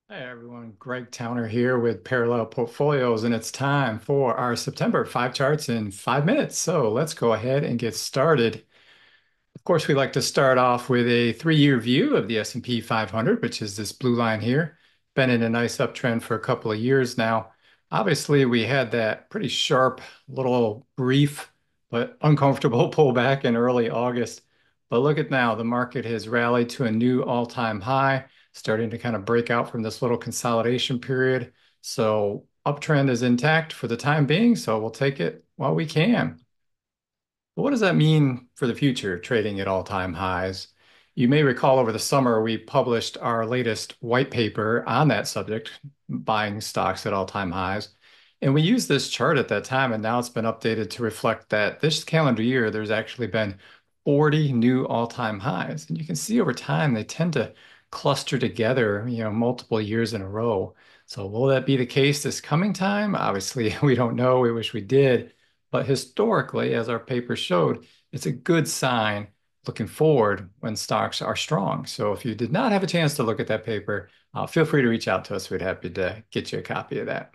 Hey everyone, Greg Towner here with Parallel Portfolios, and it's time for our September 5 charts in 5 minutes. So let's go ahead and get started. Of course, we like to start off with a 3-year view of the S&P 500, which is this blue line here. Been in a nice uptrend for a couple of years now. Obviously, we had that pretty sharp, little brief, but uncomfortable pullback in early August. But look at now, the market has rallied to a new all-time high, starting to kind of break out from this little consolidation period. So uptrend is intact for the time being, so we'll take it while we can. But what does that mean for the future, trading at all-time highs? You may recall over the summer, we published our latest white paper on that subject, buying stocks at all-time highs. And we used this chart at that time, and now it's been updated to reflect that this calendar year, there's actually been 40 new all-time highs. And you can see over time, they tend to cluster together, multiple years in a row. So will that be the case this coming time? Obviously, we don't know. We wish we did. But historically, as our paper showed, it's a good sign looking forward when stocks are strong. So if you did not have a chance to look at that paper, feel free to reach out to us. We'd happy to get you a copy of that.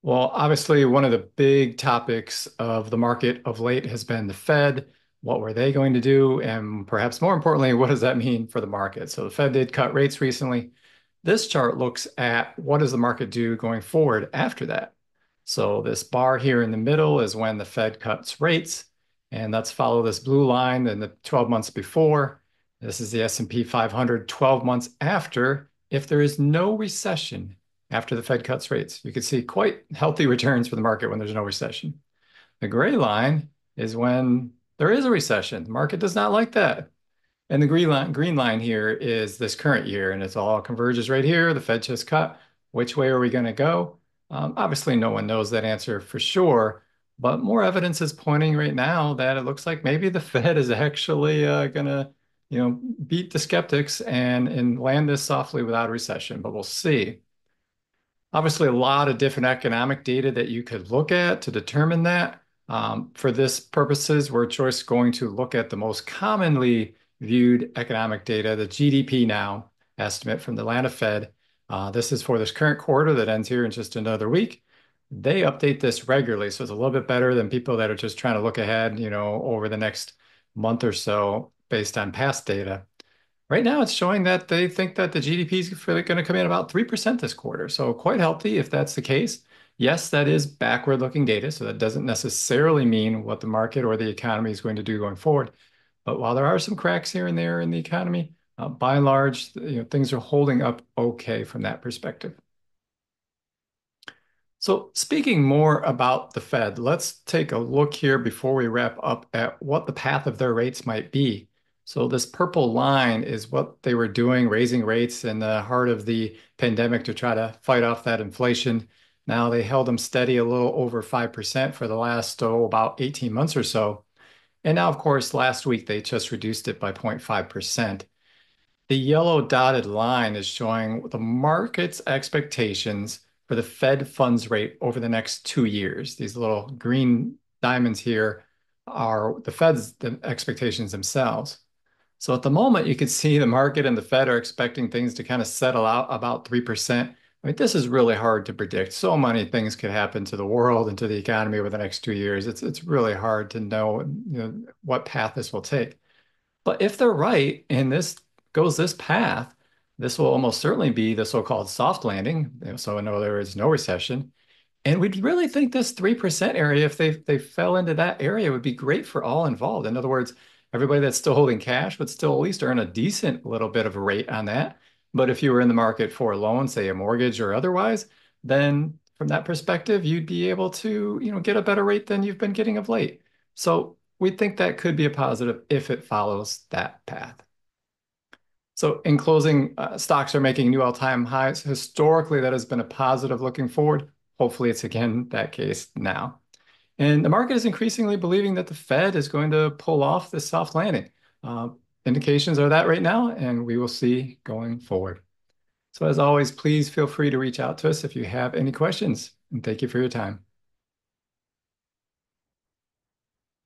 Well, obviously, one of the big topics of the market of late has been the Fed. What were they going to do? And perhaps more importantly, what does that mean for the market? So the Fed did cut rates recently. This chart looks at what does the market do going forward after that. So this bar here in the middle is when the Fed cuts rates, and let's follow this blue line in the 12 months before. This is the S&P 500 12 months after if there is no recession after the Fed cuts rates. You can see quite healthy returns for the market when there's no recession. The gray line is when there is a recession. The market does not like that. And the green line here is this current year, and it's all converges right here. The Fed just cut. Which way are we going to go? Obviously, no one knows that answer for sure, but more evidence is pointing right now that it looks like maybe the Fed is actually going to, beat the skeptics and land this softly without a recession. But we'll see. Obviously, a lot of different economic data that you could look at to determine that. For this purposes, we're just going to look at the most commonly viewed economic data, the GDP now estimate from the Atlanta Fed. This is for this current quarter that ends here in just another week. They update this regularly, so it's a little bit better than people that are just trying to look ahead, over the next month or so based on past data. Right now, it's showing that they think that the GDP is going to come in about 3% this quarter. So quite healthy if that's the case. Yes, that is backward-looking data, so that doesn't necessarily mean what the market or the economy is going to do going forward. But while there are some cracks here and there in the economy, by and large, things are holding up okay from that perspective. So speaking more about the Fed, let's take a look here before we wrap up at what the path of their rates might be. So this purple line is what they were doing, raising rates in the heart of the pandemic to try to fight off that inflation. Now they held them steady a little over 5% for the last, about 18 months or so. And now, of course, last week they just reduced it by 0.5%. The yellow dotted line is showing the market's expectations for the Fed funds rate over the next 2 years. These little green diamonds here are the Fed's expectations themselves. So at the moment, you can see the market and the Fed are expecting things to kind of settle out about 3%. I mean, this is really hard to predict. So many things could happen to the world and to the economy over the next 2 years. It's really hard to know, what path this will take. But if they're right and this goes this path, this will almost certainly be the so-called soft landing. So in other words, no recession. And we'd really think this 3% area, if they fell into that area, would be great for all involved. In other words, everybody that's still holding cash would still at least earn a decent little bit of a rate on that. But if you were in the market for a loan, say a mortgage or otherwise, then from that perspective, you'd be able to, get a better rate than you've been getting of late. So we think that could be a positive if it follows that path. So in closing, stocks are making new all-time highs. Historically, that has been a positive looking forward. Hopefully, it's again that case now. And the market is increasingly believing that the Fed is going to pull off this soft landing. Uh, Indications are that right now, and we will see going forward. So as always, please feel free to reach out to us if you have any questions, and thank you for your time.